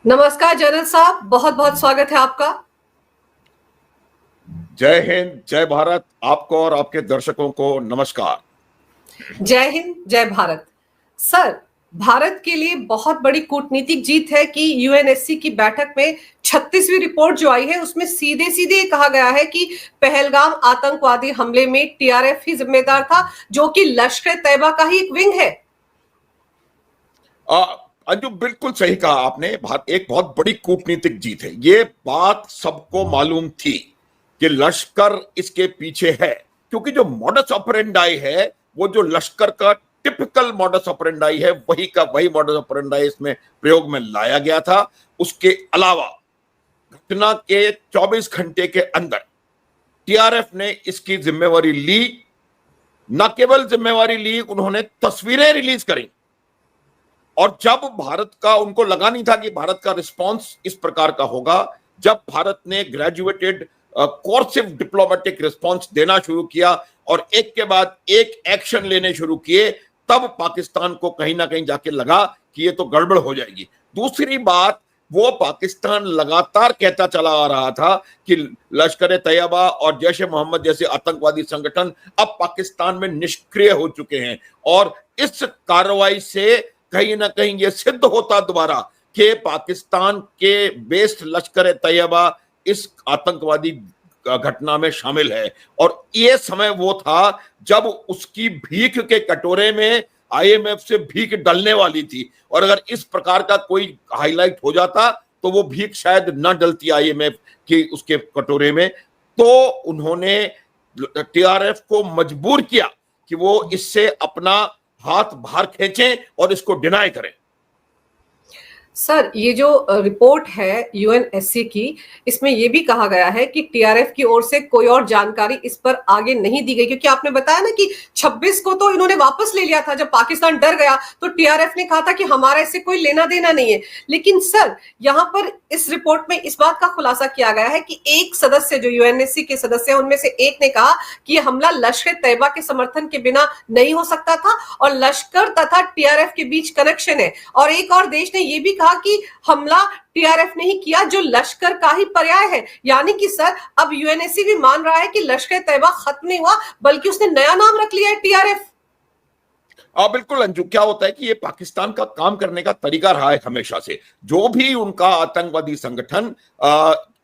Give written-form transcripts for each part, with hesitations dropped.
नमस्कार जनरल साहब, बहुत बहुत स्वागत है आपका। जय हिंद, जय भारत। आपको और आपके दर्शकों को नमस्कार। जय हिंद, जय भारत। सर, भारत के लिए बहुत बड़ी कूटनीतिक जीत है कि यूएनएससी की बैठक में 36वीं रिपोर्ट जो आई है उसमें सीधे सीधे कहा गया है कि पहलगाम आतंकवादी हमले में टीआरएफ ही जिम्मेदार था, जो कि लश्कर तैयबा का ही एक विंग है। अंजू, बिल्कुल सही कहा आपने। एक बहुत बड़ी कूटनीतिक जीत है। ये बात सबको मालूम थी कि लश्कर इसके पीछे है, क्योंकि जो मॉडस ऑपरेंडाई है, वो जो लश्कर का टिपिकल मॉडस ऑपरेंडाई है, वही का वही मॉडस ऑपरेंडाई इसमें प्रयोग में लाया गया था। उसके अलावा घटना के 24 घंटे के अंदर टीआरएफ ने इसकी जिम्मेवारी ली। न केवल जिम्मेवारी ली, उन्होंने तस्वीरें रिलीज करी। और जब भारत का, उनको लगा नहीं था कि भारत का रिस्पांस इस प्रकार का होगा, जब भारत ने ग्रेजुएटेड कोर्सिव डिप्लोमेटिक रिस्पांस देना शुरू किया और एक के बाद एक एक्शन लेने शुरू किए, तब पाकिस्तान को कहीं ना कहीं जाके लगा कि ये तो गड़बड़ हो जाएगी। दूसरी बात, वो पाकिस्तान लगातार कहता चला आ रहा था कि लश्कर तैयबा और जैश ए मोहम्मद जैसे आतंकवादी संगठन अब पाकिस्तान में निष्क्रिय हो चुके हैं। और इस कार्रवाई से कहीं ना कहीं यह सिद्ध होता दोबारा कि पाकिस्तान के बेस्ड लश्कर तैयबा इस आतंकवादी घटना में शामिल है। और यह समय वो था जब उसकी भीख के कटोरे में आईएमएफ से भीख डलने वाली थी, और अगर इस प्रकार का कोई हाईलाइट हो जाता तो वो भीख शायद न डलती आईएमएफ की उसके कटोरे में। तो उन्होंने टीआरएफ को मजबूर किया कि वो इससे अपना हाथ बाहर खींचें और इसको डिनाई करें। सर, ये जो रिपोर्ट है यूएनएससी की, इसमें ये भी कहा गया है कि टीआरएफ की ओर से कोई और जानकारी इस पर आगे नहीं दी गई, क्योंकि आपने बताया ना कि 26 को तो इन्होंने वापस ले लिया था। जब पाकिस्तान डर गया तो टीआरएफ ने कहा था कि हमारा इससे कोई लेना देना नहीं है। लेकिन सर, यहाँ पर इस रिपोर्ट में इस बात का खुलासा किया गया है कि एक सदस्य, जो यूएनएससी के सदस्य हैं, उनमें से एक ने कहा कि यह हमला लश्कर तैयबा के समर्थन के बिना नहीं हो सकता था और लश्कर तथा टीआरएफ के बीच कनेक्शन है। और एक और देश ने यह भी कहा कि हमला टीआरएफ ने ही किया, जो लश्कर का ही पर्याय है। यानी कि सर, अब यूएनएससी भी मान रहा है कि लश्कर तैयबा खत्म नहीं हुआ, बल्कि उसने नया नाम रख लिया है, टीआरएफ। बिल्कुल अंजू, क्या होता है कि ये पाकिस्तान का काम करने का तरीका रहा है हमेशा से। जो भी उनका आतंकवादी संगठन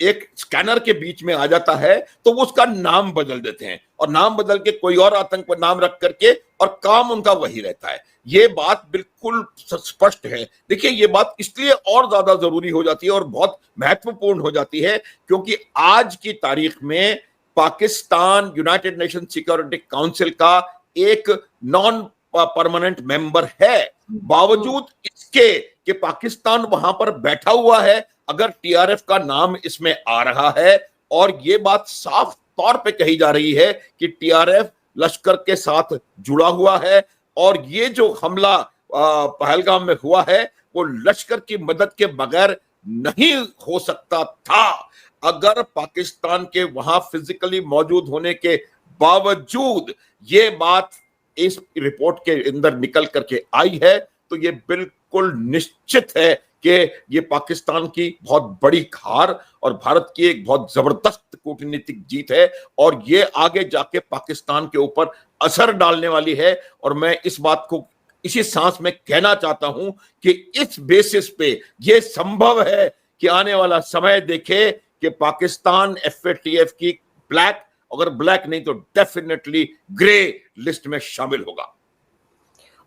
एक स्कैनर के बीच में आ जाता है तो वो उसका नाम बदल देते हैं, और नाम बदल के कोई और आतंकवादी नाम रख करके, और काम उनका वही रहता है। ये बात बिल्कुल स्पष्ट है। देखिए, ये बात इसलिए और ज्यादा जरूरी हो जाती है और बहुत महत्वपूर्ण हो जाती है, क्योंकि आज की तारीख में Pakistan United nation security council का एक नॉन परमानेंट मेंबर है। बावजूद इसके कि पाकिस्तान वहां पर बैठा हुआ है, अगर टीआरएफ का नाम इसमें आ रहा है, और ये बात साफ तौर पे कही जा रही है कि टीआरएफ लश्कर के साथ जुड़ा हुआ है, और ये जो हमला पहलगाम में हुआ है वो लश्कर की मदद के बगैर नहीं हो सकता था। अगर पाकिस्तान के वहां फिजिकली मौजूद होने के बावजूद ये बात इस रिपोर्ट के अंदर निकल करके आई है, तो ये बिल्कुल निश्चित है कि ये पाकिस्तान की बहुत बड़ी हार और भारत की एक बहुत जबरदस्त कूटनीतिक जीत है, और ये आगे जाके पाकिस्तान के ऊपर असर डालने वाली है। और मैं इस बात को इसी सांस में कहना चाहता हूं कि इस बेसिस पे ये संभव है कि आने वाला समय देखे कि पाकिस्तान एफएटीएफ की ब्लैक, अगर ब्लैक नहीं तो डेफिनेटली ग्रे लिस्ट में शामिल होगा।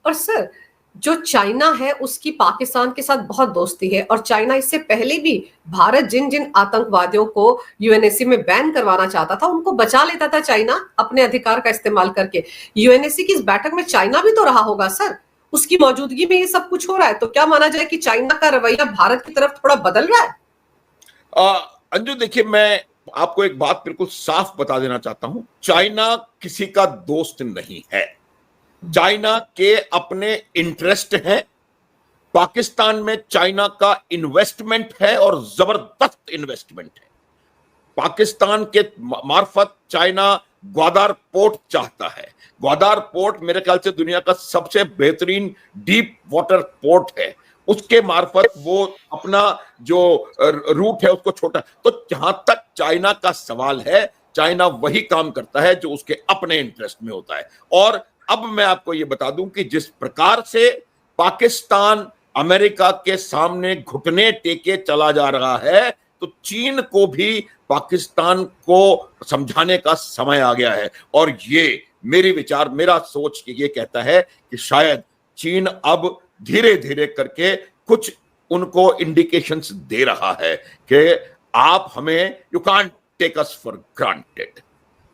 और सर, जो चाइना है उसकी पाकिस्तान के साथ बहुत दोस्ती है, और चाइना इससे पहले भी भारत जिन जिन आतंकवादियों को यूएनएससी में बैन करवाना चाहता था उनको बचा लेता था चाइना, अपने अधिकार का इस्तेमाल करके। यूएनएससी की इस बैठक में चाइना भी तो रहा होगा सर, उसकी मौजूदगी में ये सब कुछ हो रहा है, तो क्या माना जाए कि चाइना का रवैया भारत की तरफ थोड़ा बदल रहा है? अंजू, देखिए, मैं आपको एक बात बिल्कुल साफ बता देना चाहता हूं। चाइना किसी का दोस्त नहीं है। चाइना के अपने इंटरेस्ट हैं। पाकिस्तान में चाइना का इन्वेस्टमेंट है, और जबरदस्त इन्वेस्टमेंट है। पाकिस्तान के मार्फत चाइना ग्वादर पोर्ट चाहता है। ग्वादर पोर्ट मेरे ख्याल से दुनिया का सबसे बेहतरीन डीप वाटर पोर्ट है। उसके मार्फत वो अपना जो रूट है उसको छोटा। तो जहां तक चाइना का सवाल है, चाइना वही काम करता है जो उसके अपने इंटरेस्ट में होता है। और अब मैं आपको ये बता दूं कि जिस प्रकार से पाकिस्तान अमेरिका के सामने घुटने टेके चला जा रहा है, तो चीन को भी पाकिस्तान को समझाने का समय आ गया है। और ये मेरा सोच ये कहता है कि शायद चीन अब धीरे धीरे करके कुछ उनको इंडिकेशंस दे रहा है कि आप हमें, you can't take us for granted.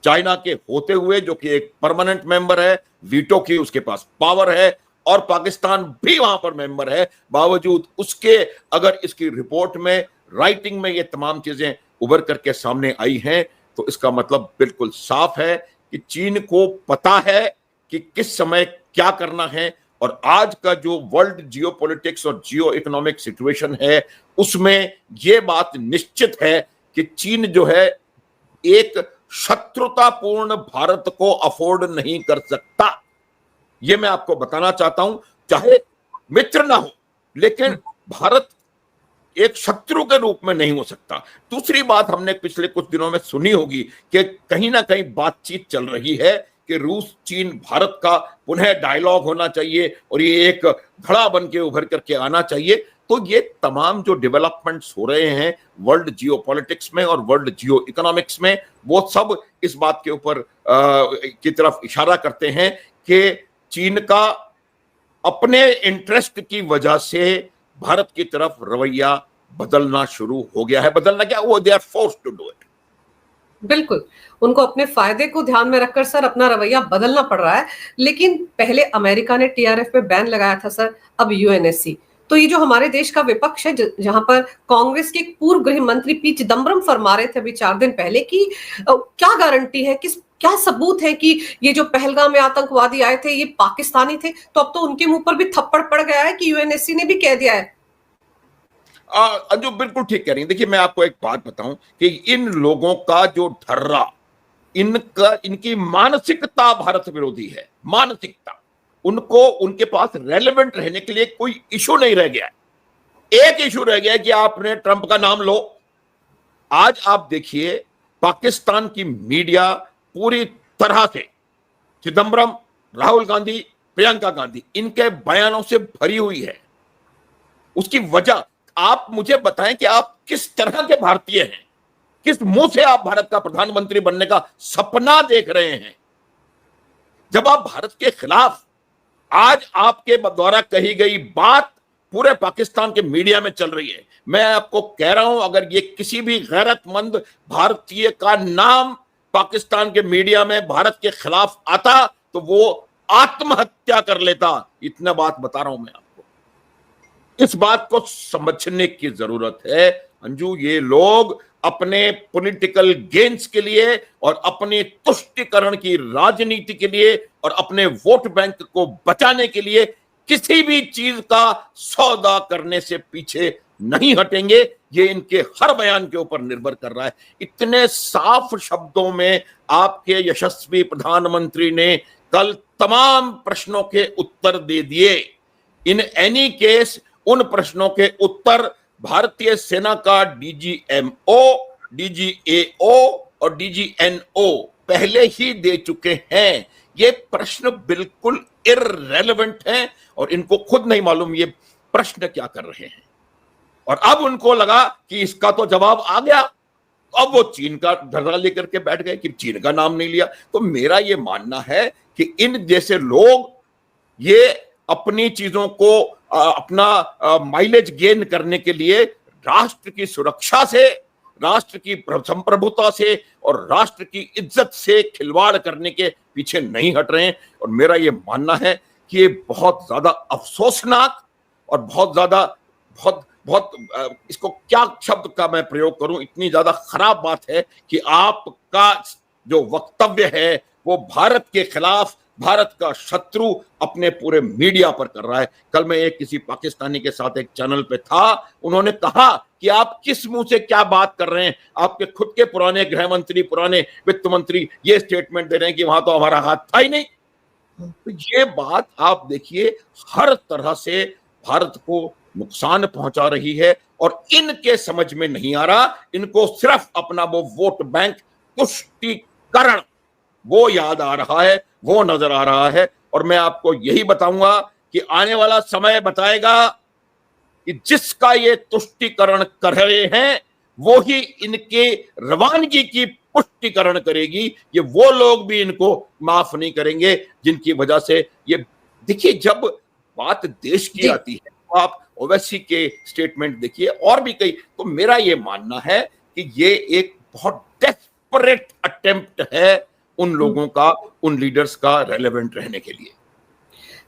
China के होते हुए, जो कि एक परमानेंट मेंबर है, वीटो की उसके पास पावर है, और पाकिस्तान भी वहां पर मेंबर है, बावजूद उसके अगर इसकी रिपोर्ट में, राइटिंग में ये तमाम चीजें उभर करके सामने आई हैं, तो इसका मतलब बिल्कुल साफ है कि चीन को पता है कि किस समय क्या करना है। और आज का जो वर्ल्ड जियोपॉलिटिक्स और जियो इकोनॉमिक सिचुएशन है, उसमें यह बात निश्चित है कि चीन जो है एक शत्रुतापूर्ण भारत को अफोर्ड नहीं कर सकता। यह मैं आपको बताना चाहता हूं। चाहे मित्र ना हो, लेकिन भारत एक शत्रु के रूप में नहीं हो सकता। दूसरी बात हमने पिछले कुछ दिनों में सुनी होगी कि कहीं ना कहीं बातचीत चल रही है कि रूस चीन भारत का पुनः डायलॉग होना चाहिए और ये एक धड़ा बन के उभर करके आना चाहिए। तो ये तमाम जो डेवलपमेंट्स हो रहे हैं वर्ल्ड जियो पॉलिटिक्स में और वर्ल्ड जियो इकोनॉमिक्स में, वो सब इस बात के ऊपर की तरफ इशारा करते हैं कि चीन का अपने इंटरेस्ट की वजह से भारत की तरफ रवैया बदलना शुरू हो गया है। बदलना क्या, वो they are forced to do it. बिल्कुल, उनको अपने फायदे को ध्यान में रखकर सर अपना रवैया बदलना पड़ रहा है। लेकिन पहले अमेरिका ने टीआरएफ पे बैन लगाया था सर, अब यूएनएससी। तो ये जो हमारे देश का विपक्ष है, जहां पर कांग्रेस के पूर्व गृह मंत्री पी चिदम्बरम फरमा रहे थे अभी 4 दिन पहले कि क्या गारंटी है, क्या सबूत है कि ये जो पहलगाम में आतंकवादी आए थे ये पाकिस्तानी थे। तो अब तो उनके मुंह पर भी थप्पड़ पड़ गया है कि यूएनएससी ने भी कह दिया है। अंजू बिल्कुल ठीक कह रही है। देखिए, मैं आपको एक बात बताऊं कि इन लोगों का जो ढर्रा, इनकी मानसिकता भारत विरोधी है। मानसिकता, उनको उनके पास रेलेवेंट रहने के लिए कोई इशू नहीं रह गया है। एक इशू रह गया है कि आपने ट्रंप का नाम लो। आज आप देखिए, पाकिस्तान की मीडिया पूरी तरह से चिदम्बरम, राहुल गांधी, प्रियंका गांधी, इनके बयानों से भरी हुई है। उसकी वजह आप मुझे बताएं कि आप किस तरह के भारतीय हैं, किस मुंह से आप भारत का प्रधानमंत्री बनने का सपना देख रहे हैं, जब आप भारत के खिलाफ आज आपके द्वारा कही गई बात पूरे पाकिस्तान के मीडिया में चल रही है। मैं आपको कह रहा हूं, अगर ये किसी भी गैरतमंद भारतीय का नाम पाकिस्तान के मीडिया में भारत के खिलाफ आता तो वो आत्महत्या कर लेता। इतना बात बता रहा हूं मैं आपको। इस बात को समझने की जरूरत है अंजू। ये लोग अपने पॉलिटिकल गेन्स के लिए और अपने तुष्टिकरण की राजनीति के लिए और अपने वोट बैंक को बचाने के लिए किसी भी चीज का सौदा करने से पीछे नहीं हटेंगे। ये इनके हर बयान के ऊपर निर्भर कर रहा है। इतने साफ शब्दों में आपके यशस्वी प्रधानमंत्री ने कल तमाम प्रश्नों के उत्तर दे दिए। इन एनी केस उन प्रश्नों के उत्तर भारतीय सेना का डीजीएमओ, डीजीएओ और डीजीएनओ पहले ही दे चुके हैं। ये प्रश्न बिल्कुल इररेलेवेंट हैं और इनको खुद नहीं मालूम ये प्रश्न क्या कर रहे हैं। और अब उनको लगा कि इसका तो जवाब आ गया, अब वो चीन का धरना लेकर के बैठ गए कि चीन का नाम नहीं लिया। तो मेरा ये मानना है कि इन जैसे लोग ये अपनी चीजों को अपना माइलेज गेन करने के लिए राष्ट्र की सुरक्षा से, राष्ट्र की संप्रभुता से और राष्ट्र की इज्जत से खिलवाड़ करने के पीछे नहीं हट रहे हैं। और मेरा ये मानना है कि ये बहुत ज्यादा अफसोसनाक और बहुत ज्यादा इसको क्या शब्द का मैं प्रयोग करूं, इतनी ज्यादा खराब बात है कि आपका जो वक्तव्य है वो भारत के खिलाफ, भारत का शत्रु अपने पूरे मीडिया पर कर रहा है। कल मैं एक किसी पाकिस्तानी के साथ एक चैनल पे था, उन्होंने कहा कि आप किस मुंह से क्या बात कर रहे हैं, आपके खुद के पुराने गृह मंत्री, पुराने वित्त मंत्री ये स्टेटमेंट दे रहे हैं कि वहां तो हमारा हाथ था ही नहीं। तो ये बात आप देखिए हर तरह से भारत को नुकसान पहुंचा रही है। और इनके समझ में नहीं आ रहा, इनको सिर्फ अपना वो वोट बैंक तुष्टीकरण वो याद आ रहा है, वो नजर आ रहा है। और मैं आपको यही बताऊंगा कि आने वाला समय बताएगा कि जिसका ये तुष्टीकरण कर रहे हैं वो ही इनके रवानगी की पुष्टिकरण करेगी। ये वो लोग भी इनको माफ नहीं करेंगे जिनकी वजह से ये, देखिए जब बात देश की आती है तो आप ओवैसी के स्टेटमेंट देखिए और भी कई, तो मेरा ये मानना है कि ये एक बहुत डेस्परेट अटेम्प्ट है उन लोगों का, उन लीडर्स का रेलेवेंट रहने के लिए।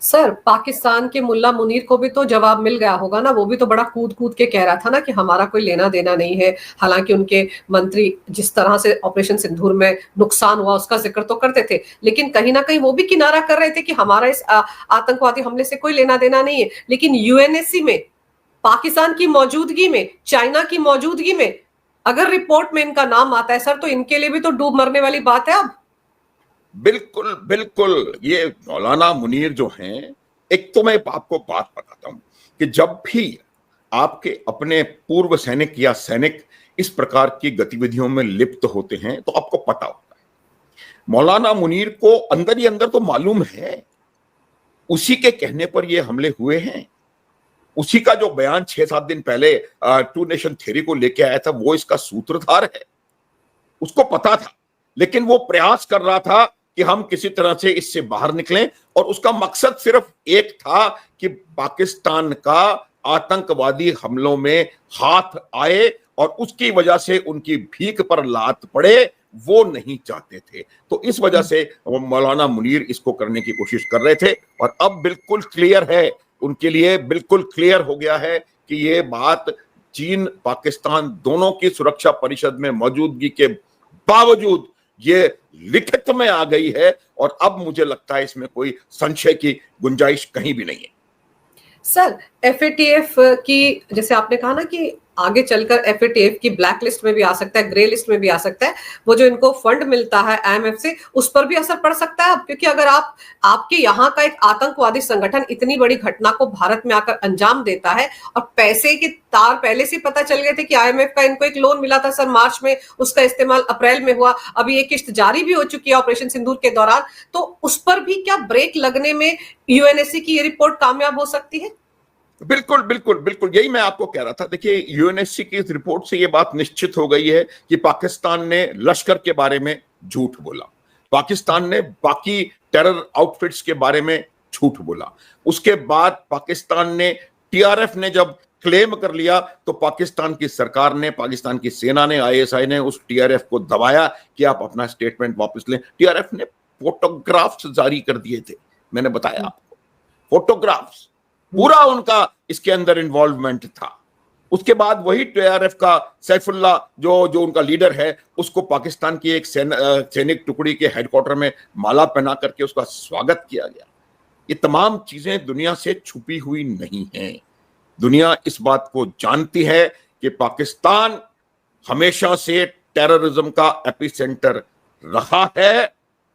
सर, पाकिस्तान के मुल्ला मुनीर को भी तो जवाब मिल गया होगा ना, वो भी तो बड़ा कूद कूद के कह रहा था ना कि हमारा कोई लेना देना नहीं है। हालांकि उनके मंत्री जिस तरह से ऑपरेशन सिंदूर में नुकसान हुआ उसका जिक्र तो करते थे, लेकिन कहीं ना कहीं वो भी किनारा कर रहे थे कि हमारा इस आतंकवादी हमले से कोई लेना देना नहीं है। लेकिन यूएनएससी में पाकिस्तान की मौजूदगी में, चाइना की मौजूदगी में अगर रिपोर्ट में इनका नाम आता है सर, तो इनके लिए भी तो डूब मरने वाली बात है अब। बिल्कुल बिल्कुल, ये मौलाना मुनीर जो हैं, एक तो मैं आपको बात बताता हूं कि जब भी आपके अपने पूर्व सैनिक या सैनिक इस प्रकार की गतिविधियों में लिप्त होते हैं तो आपको पता होता है। मौलाना मुनीर को अंदर ही अंदर तो मालूम है, उसी के कहने पर ये हमले हुए हैं। उसी का जो बयान 6-7 दिन पहले टू नेशन थ्योरी को लेके आया था वो इसका सूत्रधार है। उसको पता था, लेकिन वो प्रयास कर रहा था कि हम किसी तरह से इससे बाहर निकलें, और उसका मकसद सिर्फ एक था कि पाकिस्तान का आतंकवादी हमलों में हाथ आए और उसकी वजह से उनकी भीख पर लात पड़े, वो नहीं चाहते थे। तो इस वजह से मौलाना मुनीर इसको करने की कोशिश कर रहे थे। और अब बिल्कुल क्लियर है उनके लिए, बिल्कुल क्लियर हो गया है कि ये बात चीन पाकिस्तान दोनों की सुरक्षा परिषद में मौजूदगी के बावजूद ये लिखित में आ गई है, और अब मुझे लगता है इसमें कोई संशय की गुंजाइश कहीं भी नहीं है। सर, एफएटीएफ की, जैसे आपने कहा ना कि आगे चलकर एफएटीएफ की ब्लैक लिस्ट में भी आ सकता है, ग्रे लिस्ट में भी आ सकता है, वो जो इनको फंड मिलता है आईएमएफ से उस पर भी असर पड़ सकता है अब। क्योंकि अगर आपके यहाँ का एक आतंकवादी संगठन इतनी बड़ी घटना को भारत में आकर अंजाम देता है, और पैसे के तार पहले से पता चल गए थे कि आईएमएफ का इनको एक लोन मिला था सर मार्च में, उसका इस्तेमाल अप्रैल में हुआ, अभी ये किस्त जारी भी हो चुकी है ऑपरेशन सिंदूर के दौरान, तो उस पर भी क्या ब्रेक लगने में यूएनएससी की ये रिपोर्ट कामयाब हो सकती है? बिल्कुल बिल्कुल बिल्कुल, यही मैं आपको कह रहा था। देखिए यूएनएससी की इस रिपोर्ट से यह बात निश्चित हो गई है कि पाकिस्तान ने लश्कर के बारे में झूठ बोला, पाकिस्तान ने बाकी टेरर आउटफिट्स के बारे में झूठ बोला। उसके बाद पाकिस्तान ने, टीआरएफ ने जब क्लेम कर लिया तो पाकिस्तान की सरकार ने, पाकिस्तान की सेना ने, आईएसआई ने उस टीआरएफ को दबाया कि आप अपना स्टेटमेंट वापस लें। टीआरएफ ने फोटोग्राफ्स जारी कर दिए थे, मैंने बताया आपको, फोटोग्राफ्स, पूरा उनका इसके अंदर इन्वॉल्वमेंट था। उसके बाद वही टीआरएफ का सैफुल्ला जो उनका लीडर है, उसको पाकिस्तान की एक सैनिक टुकड़ी के हेडक्वार्टर में माला पहना करके उसका स्वागत किया गया। ये तमाम चीजें दुनिया से छुपी हुई नहीं हैं। दुनिया इस बात को जानती है कि पाकिस्तान हमेशा से टेररिज्म का एपिसेंटर रहा है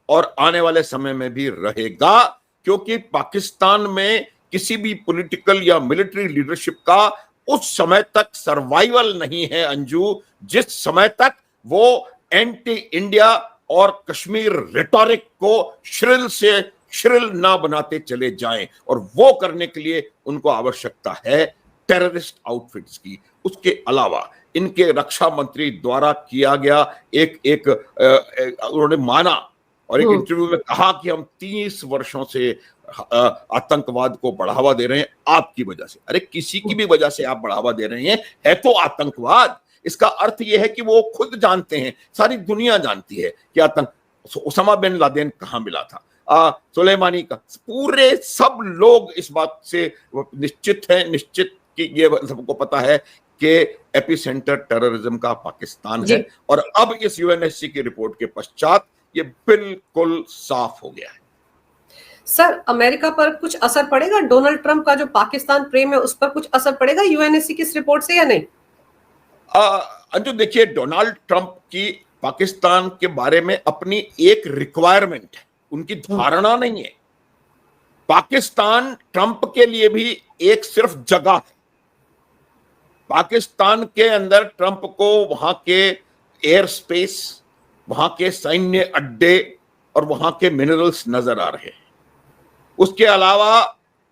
और आने वाले समय में भी रहेगा, क्योंकि पाकिस्तान में किसी भी पॉलिटिकल या मिलिट्री लीडरशिप का उस समय तक सर्वाइवल नहीं है अंजू, जिस समय तक वो एंटी इंडिया और कश्मीर रिटोरिक को श्रिल से श्रिल ना बनाते चले जाएं। और वो करने के लिए उनको आवश्यकता है टेररिस्ट आउटफिट्स की। उसके अलावा इनके रक्षा मंत्री द्वारा किया गया एक उन्होंने माना और एक इंटरव्यू में कहा कि हम 30 वर्षों से आतंकवाद को बढ़ावा दे रहे हैं आपकी वजह से। अरे किसी की भी वजह से आप बढ़ावा दे रहे हैं, है तो आतंकवाद। इसका अर्थ यह है कि वो खुद जानते हैं, सारी दुनिया जानती है कि उसामा बिन लादेन कहां मिला था, सुलेमानी का, पूरे सब लोग इस बात से निश्चित कि ये सबको पता है कि एपिसेंटर टेररिज्म का पाकिस्तान है। और अब इस यूएनएससी की रिपोर्ट के पश्चात ये बिल्कुल साफ हो गया है। सर, अमेरिका पर कुछ असर पड़ेगा? डोनाल्ड ट्रंप का जो पाकिस्तान प्रेम है उस पर कुछ असर पड़ेगा यूएनएससी की इस रिपोर्ट से या नहीं? अंजू देखिए, डोनाल्ड ट्रंप की पाकिस्तान के बारे में अपनी एक रिक्वायरमेंट है, उनकी धारणा नहीं है। पाकिस्तान ट्रंप के लिए भी एक सिर्फ जगह है, पाकिस्तान के अंदर ट्रंप को वहां के एयर स्पेस, वहां के सैन्य अड्डे और वहां के मिनरल्स नजर आ रहे हैं। उसके अलावा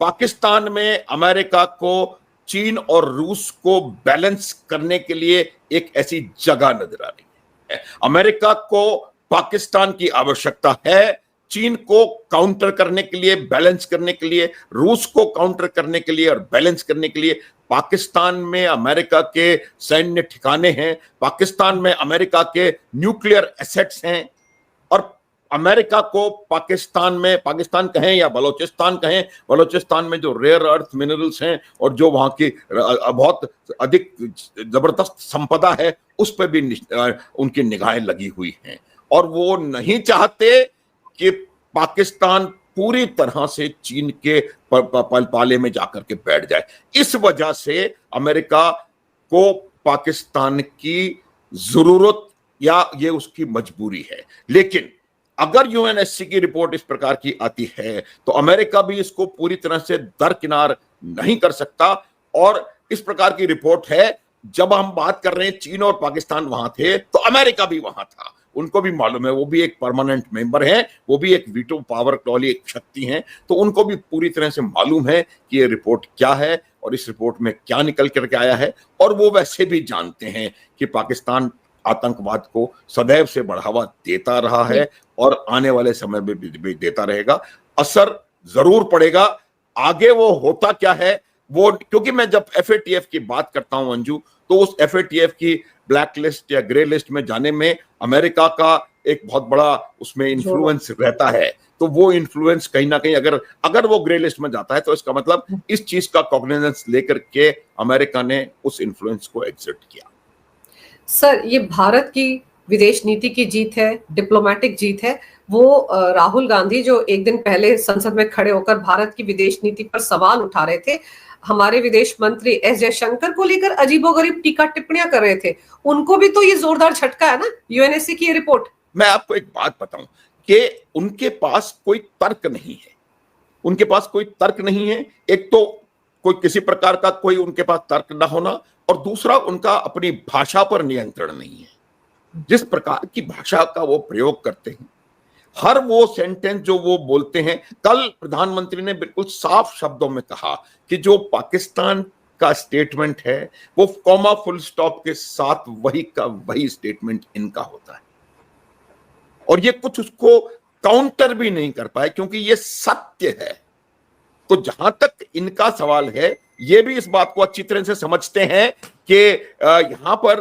पाकिस्तान में अमेरिका को चीन और रूस को बैलेंस करने के लिए एक ऐसी जगह नजर आ रही है। अमेरिका को पाकिस्तान की आवश्यकता है, चीन को काउंटर करने के लिए, बैलेंस करने के लिए, रूस को काउंटर करने के लिए और बैलेंस करने के लिए। पाकिस्तान में अमेरिका के सैन्य ठिकाने हैं, पाकिस्तान में अमेरिका के न्यूक्लियर एसेट्स हैं, और अमेरिका को पाकिस्तान में, पाकिस्तान कहें या बलोचिस्तान कहें, बलोचिस्तान में जो रेयर अर्थ मिनरल्स हैं और जो वहां की बहुत अधिक जबरदस्त संपदा है, उस पर भी उनकी निगाहें लगी हुई हैं। और वो नहीं चाहते कि पाकिस्तान पूरी तरह से चीन के पाले में जाकर के बैठ जाए। इस वजह से अमेरिका को पाकिस्तान की जरूरत या ये उसकी मजबूरी है। लेकिन अगर यूएनएससी की रिपोर्ट इस प्रकार की आती है तो अमेरिका भी इसको पूरी तरह से दरकिनार नहीं कर सकता। और इस प्रकार की रिपोर्ट है, जब हम बात कर रहे हैं चीन और पाकिस्तान वहां थे तो अमेरिका भी वहां था, उनको भी मालूम है, वो भी एक परमानेंट मेंबर है, वो भी एक वीटो पावर वाली एक शक्ति है, तो उनको भी पूरी तरह से मालूम है कि ये रिपोर्ट क्या है और इस रिपोर्ट में क्या निकल करके आया है। और वो वैसे भी जानते हैं कि पाकिस्तान आतंकवाद को सदैव से बढ़ावा देता रहा है और आने वाले समय में भी देता रहेगा। असर जरूर पड़ेगा। आगे वो होता क्या है वो, क्योंकि मैं जब एफएटीएफ की बात करता हूं अंजू, तो उस एफएटीएफ की ब्लैक लिस्ट या ग्रे लिस्ट में जाने में अमेरिका का एक बहुत बड़ा उसमें इन्फ्लुएंस रहता है। तो वो इन्फ्लुएंस कहीं ना कहीं अगर वो ग्रे लिस्ट में जाता है तो इसका मतलब इस चीज का कॉग्निजेंस लेकर के अमेरिका ने उस इन्फ्लुएंस को एग्जिट किया। सर, ये भारत की विदेश नीति की जीत है, डिप्लोमेटिक जीत है। वो राहुल गांधी जो एक दिन पहले संसद में खड़े होकर भारत की विदेश नीति पर सवाल उठा रहे थे, हमारे विदेश मंत्री एस जयशंकर को लेकर अजीबोगरीब टीका टिप्पणियां कर रहे थे, उनको भी तो ये जोरदार झटका है ना यूएनएससी की ये रिपोर्ट। मैं आपको एक बात बताऊं कि उनके पास कोई तर्क नहीं है, उनके पास कोई तर्क नहीं है। एक तो कोई किसी प्रकार का कोई उनके पास तर्क ना होना, और दूसरा उनका अपनी भाषा पर नियंत्रण नहीं है। जिस प्रकार की भाषा का वो प्रयोग करते हैं, हर वो सेंटेंस जो वो बोलते हैं, कल प्रधानमंत्री ने बिल्कुल साफ शब्दों में कहा कि जो पाकिस्तान का स्टेटमेंट है वो कॉमा फुल स्टॉप के साथ वही का वही स्टेटमेंट इनका होता है। और ये कुछ उसको काउंटर भी नहीं कर पाए क्योंकि ये सत्य है। तो जहां तक इनका सवाल है, ये भी इस बात को अच्छी तरह से समझते हैं कि यहां पर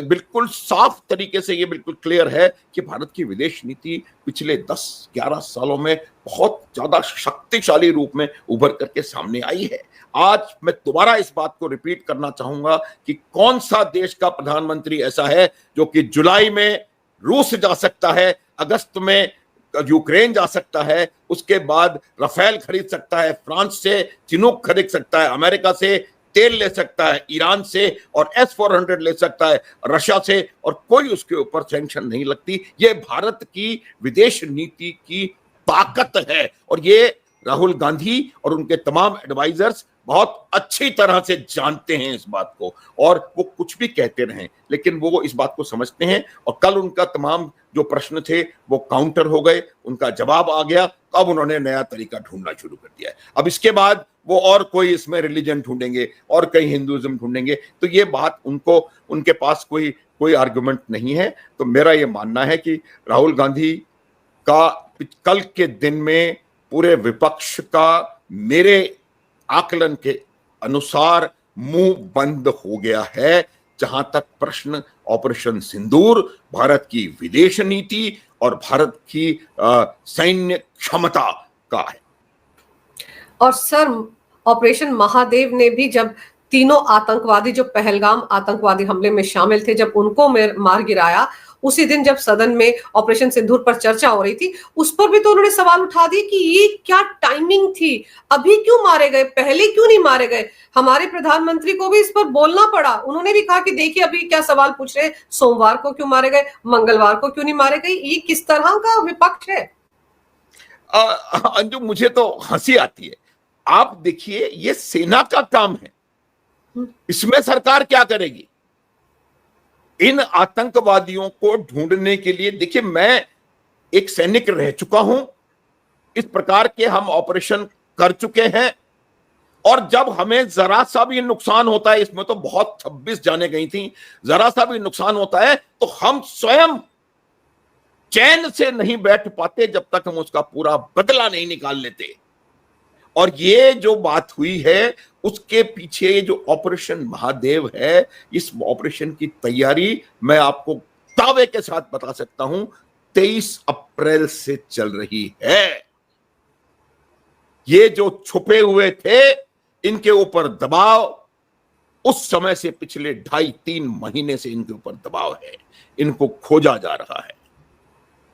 बिल्कुल साफ तरीके से ये बिल्कुल क्लियर है कि भारत की विदेश नीति पिछले 10-11 सालों में बहुत ज्यादा शक्तिशाली रूप में उभर करके सामने आई है। आज मैं दोबारा इस बात को रिपीट करना चाहूंगा कि कौन सा देश का प्रधानमंत्री ऐसा है जो कि जुलाई में रूस जा सकता है, अगस्त में यूक्रेन जा सकता है, उसके बाद राफेल खरीद सकता है, फ्रांस से चिनूक खरीद सकता है, अमेरिका से तेल ले सकता है, ईरान से और S-400 ले सकता है, रशिया से, और कोई उसके ऊपर सैंक्शन नहीं लगती। ये भारत की विदेश नीति की ताकत है और ये राहुल गांधी और उनके तमाम एडवाइजर्स बहुत अच्छी तरह से जानते हैं इस बात को। और वो कुछ भी कहते रहें लेकिन वो इस बात को समझते हैं। और कल उनका तमाम जो प्रश्न थे वो काउंटर हो गए, उनका जवाब आ गया। तो अब उन्होंने नया तरीका ढूंढना शुरू कर दिया है। अब इसके बाद वो और कोई इसमें रिलीजन ढूंढेंगे और कहीं हिंदुइज्म ढूंढेंगे, तो ये बात उनको, उनके पास कोई आर्गुमेंट नहीं है। तो मेरा ये मानना है कि राहुल गांधी का कल के दिन में पूरे विपक्ष का मेरे आकलन के अनुसार मुंह बंद हो गया है जहां तक प्रश्न ऑपरेशन सिंदूर, भारत की विदेश नीति और भारत की सैन्य क्षमता का है। और सर, ऑपरेशन महादेव ने भी जब तीनों आतंकवादी जो पहलगाम आतंकवादी हमले में शामिल थे, जब उनको मार गिराया, उसी दिन जब सदन में ऑपरेशन सिंदूर पर चर्चा हो रही थी, उस पर भी तो उन्होंने सवाल उठा दिए कि ये क्या टाइमिंग थी, अभी क्यों मारे गए, पहले क्यों नहीं मारे गए। हमारे प्रधानमंत्री को भी इस पर बोलना पड़ा। उन्होंने भी कहा कि देखिए अभी क्या सवाल पूछ रहे हैं, सोमवार को क्यों मारे गए, मंगलवार को क्यों नहीं मारे गए। ये किस तरह का विपक्ष है? अंजू, मुझे तो हंसी आती है। आप देखिए, ये सेना का काम है, इसमें सरकार क्या करेगी? इन आतंकवादियों को ढूंढने के लिए, देखिए मैं एक सैनिक रह चुका हूं, इस प्रकार के हम ऑपरेशन कर चुके हैं, और जब हमें जरा सा भी नुकसान होता है, इसमें तो बहुत 26 जाने गई थी, जरा सा भी नुकसान होता है तो हम स्वयं चैन से नहीं बैठ पाते जब तक हम उसका पूरा बदला नहीं निकाल लेते। और ये जो बात हुई है उसके पीछे जो ऑपरेशन महादेव है, इस ऑपरेशन की तैयारी मैं आपको दावे के साथ बता सकता हूं 23 अप्रैल से चल रही है। ये जो छुपे हुए थे, इनके ऊपर दबाव उस समय से पिछले 2.5-3 महीने से इनके ऊपर दबाव है, इनको खोजा जा रहा है।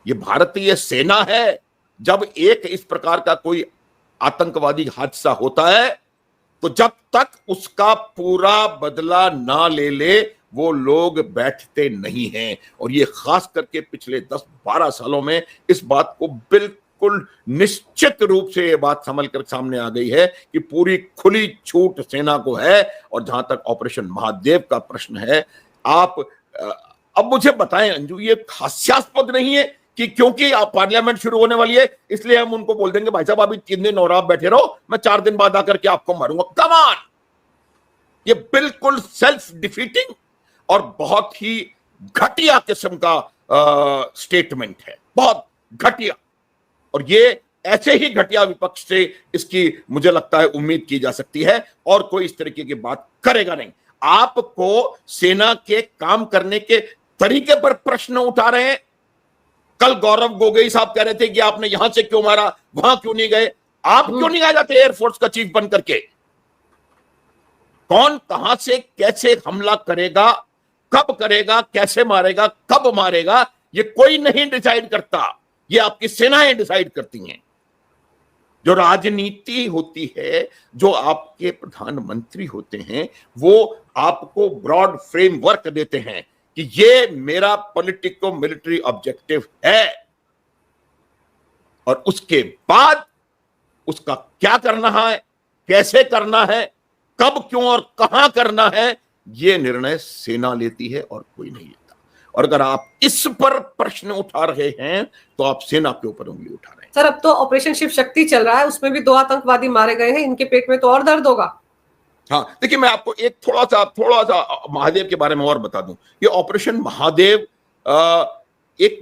ये भारतीय सेना है। जब एक इस प्रकार का कोई आतंकवादी हादसा होता है तो जब तक उसका पूरा बदला ना ले ले वो लोग बैठते नहीं हैं। और ये खास करके पिछले 10-12 सालों में इस बात को बिल्कुल निश्चित रूप से ये बात संभल कर सामने आ गई है कि पूरी खुली छूट सेना को है। और जहां तक ऑपरेशन महादेव का प्रश्न है, आप अब मुझे बताएं अंजू, ये हास्यास्पद नहीं है कि क्योंकि आप पार्लियामेंट शुरू होने वाली है इसलिए हम उनको बोल देंगे भाई साहब अभी 3 दिन और आप बैठे रहो, मैं 4 दिन बाद आकर के आपको मारूंगा? Come on! ये बिल्कुल सेल्फ डिफीटिंग और बहुत ही घटिया किस्म का स्टेटमेंट है, बहुत घटिया। और ये ऐसे ही घटिया विपक्ष से इसकी मुझे लगता है उम्मीद की जा सकती है, और कोई इस तरीके की बात करेगा नहीं। आपको सेना के काम करने के तरीके पर प्रश्न उठा रहे हैं। कल गौरव गोगोई साहब कह रहे थे कि आपने यहां से क्यों मारा, वहां क्यों नहीं गए? आप क्यों नहीं आ जाते एयरफोर्स का चीफ बन करके? कौन कहां से कैसे हमला करेगा, कब करेगा, कैसे मारेगा, कब मारेगा, ये कोई नहीं डिसाइड करता, ये आपकी सेनाएं डिसाइड करती हैं। जो राजनीति होती है, जो आपके प्रधानमंत्री होते हैं, वो आपको ब्रॉड फ्रेमवर्क देते हैं कि ये मेरा पॉलिटिको मिलिट्री ऑब्जेक्टिव है, और उसके बाद उसका क्या करना है, कैसे करना है, कब, क्यों और कहां करना है, ये निर्णय सेना लेती है और कोई नहीं लेता। और अगर आप इस पर प्रश्न उठा रहे हैं तो आप सेना के ऊपर उंगली उठा रहे हैं। सर, अब तो ऑपरेशन शिव शक्ति चल रहा है, उसमें भी 2 आतंकवादी मारे गए हैं, इनके पेट में तो और दर्द होगा। हाँ, देखिए मैं आपको एक थोड़ा सा महादेव के बारे में और बता दूं। ये ऑपरेशन महादेव एक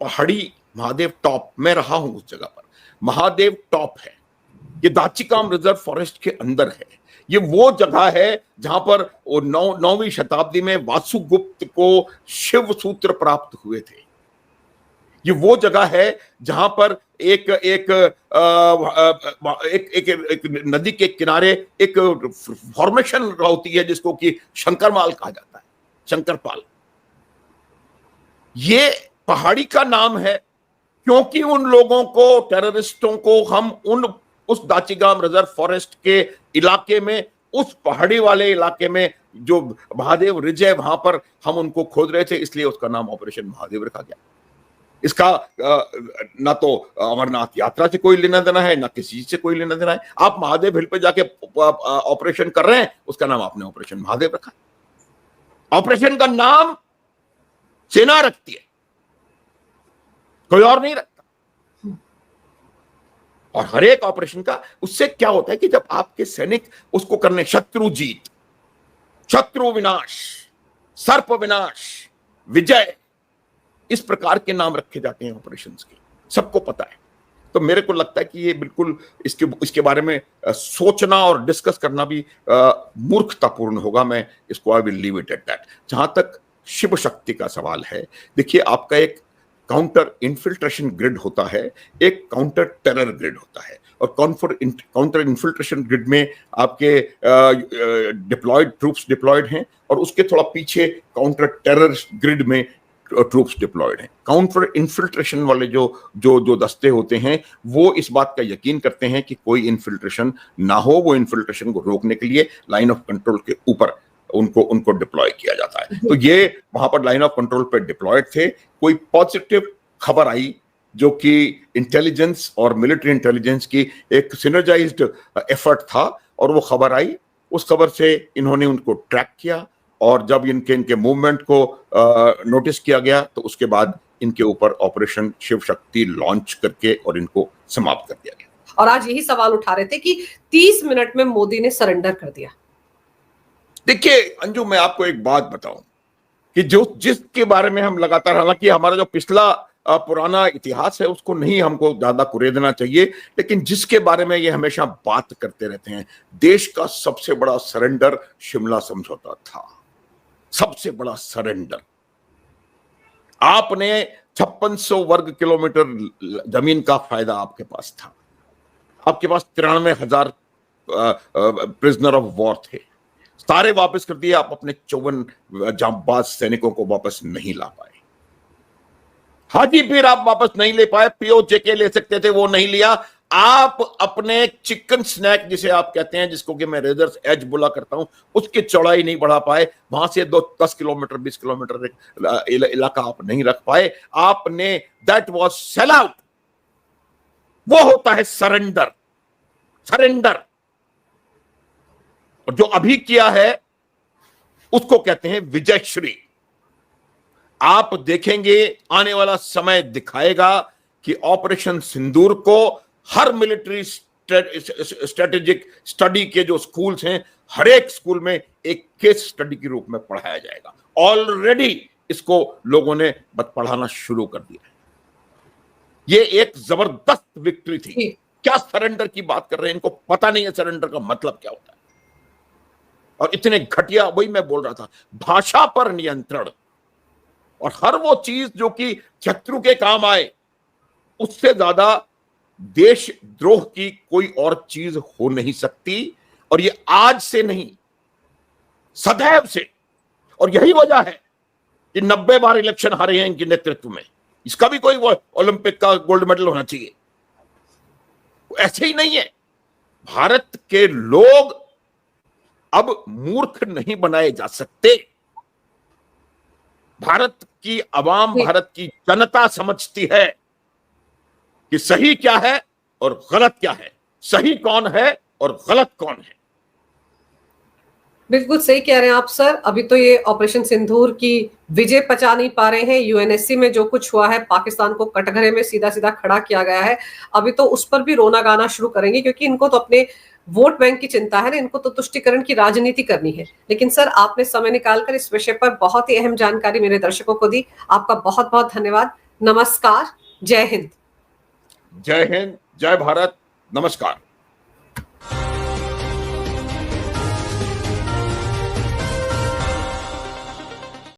पहाड़ी महादेव टॉप, मैं रहा हूं उस जगह पर, महादेव टॉप है। ये दाचिकाम रिजर्व फॉरेस्ट के अंदर है। ये वो जगह है जहां पर 9वीं शताब्दी में वासुगुप्त को शिव सूत्र प्राप्त हुए थे। ये वो जगह है जहां पर एक नदी के किनारे एक फॉर्मेशन होती है जिसको कि शंकरमाल कहा जाता है, शंकरपाल। ये पहाड़ी का नाम है क्योंकि उन लोगों को, टेररिस्टों को, हम उस दाचिगाम रिजर्व फॉरेस्ट के इलाके में, उस पहाड़ी वाले इलाके में जो महादेव रिज है, वहां पर हम उनको खोद रहे थे, इसलिए उसका नाम ऑपरेशन महादेव रखा गया। इसका ना तो अमरनाथ यात्रा से कोई लेना देना है, ना किसी चीज से कोई लेना देना है। आप महादेव हिल पे जाके ऑपरेशन कर रहे हैं, उसका नाम आपने ऑपरेशन महादेव रखा। ऑपरेशन का नाम सेना रखती है, कोई और नहीं रखता। और हर एक ऑपरेशन का उससे क्या होता है कि जब आपके सैनिक उसको करने, शत्रु जीत, शत्रु विनाश, सर्प विनाश, विजय, इस प्रकार के नाम रखे जाते हैं ऑपरेशंस के, सबको पता है। तो मेरे को लगता है कि ये बिल्कुल इसके बारे में सोचना और डिस्कस करना भी मूर्खतापूर्ण होगा। मैं इसको I will leave it at that. जहां तक शिव शक्ति का सवाल है, देखिए आपका एक काउंटर इन्फिल्ट्रेशन ग्रिड होता है, एक काउंटर टेरर ग्रिड होता है। और काउंटर इन्फिल्ट्रेशन ग्रिड में आपके डिप्लॉयड ट्रूप्स डिप्लॉयड हैं, और उसके थोड़ा पीछे काउंटर टेरर ग्रिड में ट्रूप्स डिप्लॉयड हैं। काउंटर इन्फिल्ट्रेशन वाले जो दस्ते होते हैं, वो इस बात का यकीन करते हैं कि कोई इन्फिल्ट्रेशन ना हो। वो इन्फिल्ट्रेशन को रोकने के लिए लाइन ऑफ कंट्रोल के ऊपर उनको डिप्लॉय किया जाता है। तो ये वहां पर लाइन ऑफ कंट्रोल पर डिप्लॉयड थे। कोई पॉजिटिव खबर आई जो कि इंटेलिजेंस और मिलिट्री इंटेलिजेंस की एक सिनर्जाइज्ड एफर्ट था, और वो खबर आई उस खबर से इन्होंने उनको ट्रैक किया और जब इनके मूवमेंट को नोटिस किया गया तो उसके बाद इनके ऊपर ऑपरेशन शिव शक्ति लॉन्च करके और इनको समाप्त कर दिया गया। और आज यही सवाल उठा रहे थे कि 30 मिनट में मोदी ने सरेंडर कर दिया। देखिए अंजू, मैं आपको एक बात बताऊं कि जिसके बारे में हम लगातार, हालांकि हमारा जो पिछला पुराना इतिहास है उसको नहीं हमको ज्यादा कुरेदना चाहिए, लेकिन जिसके बारे में ये हमेशा बात करते रहते हैं, देश का सबसे बड़ा सरेंडर शिमला समझौता था। सबसे बड़ा सरेंडर। आपने 5600 वर्ग किलोमीटर जमीन का फायदा आपके पास था। आपके पास 93,000 प्रिजनर ऑफ वॉर थे, सारे वापस कर दिए। आप अपने 54 जांबाज सैनिकों को वापस नहीं ला पाए। हाजी पीर आप वापस नहीं ले पाए, पीओजेके ले सकते थे, वो नहीं लिया। आप अपने चिकन स्नैक जिसे आप कहते हैं, जिसको कि मैं रेजर्स एज बोला करता हूं, उसकी चौड़ाई नहीं बढ़ा पाए। वहां से 10 किलोमीटर 20 किलोमीटर इलाका आप नहीं रख पाए। आपने, दैट वाज सेल आउट। वो होता है सरेंडर। सरेंडर। और जो अभी किया है उसको कहते हैं विजयश्री। आप देखेंगे आने वाला समय दिखाएगा कि ऑपरेशन सिंदूर को हर मिलिट्री स्ट्रेटेजिक स्टडी के जो स्कूल्स हैं, हर एक स्कूल में एक केस स्टडी के रूप में पढ़ाया जाएगा। ऑलरेडी इसको लोगों ने पढ़ाना शुरू कर दिया है। ये एक जबरदस्त विक्ट्री थी। क्या सरेंडर की बात कर रहे हैं, इनको पता नहीं है सरेंडर का मतलब क्या होता है। और इतने घटिया, वही मैं बोल रहा था, भाषा पर नियंत्रण और हर वो चीज जो कि शत्रु के काम आए, उससे ज्यादा देशद्रोह की कोई और चीज हो नहीं सकती। और ये आज से नहीं, सदैव से। और यही वजह है कि 90 बार इलेक्शन हारे हैं इनके नेतृत्व में। इसका भी कोई ओलंपिक का गोल्ड मेडल होना चाहिए। ऐसे ही नहीं है। भारत के लोग अब मूर्ख नहीं बनाए जा सकते। भारत की आवाम, भारत की जनता समझती है कि सही क्या है और गलत क्या है, सही कौन है और गलत कौन है। बिल्कुल सही कह रहे हैं आप सर। अभी तो ये ऑपरेशन सिंदूर की विजय पचा नहीं पा रहे हैं। यूएनएससी में जो कुछ हुआ है, पाकिस्तान को कटघरे में सीधा सीधा खड़ा किया गया है। अभी तो उस पर भी रोना गाना शुरू करेंगे, क्योंकि इनको तो अपने वोट बैंक की चिंता है ना, इनको तो तुष्टिकरण की राजनीति करनी है। लेकिन सर, आपने समय निकालकर इस विषय पर बहुत ही अहम जानकारी मेरे दर्शकों को दी। आपका बहुत बहुत धन्यवाद। नमस्कार। जय हिंद। जय हिंद, जय भारत, नमस्कार।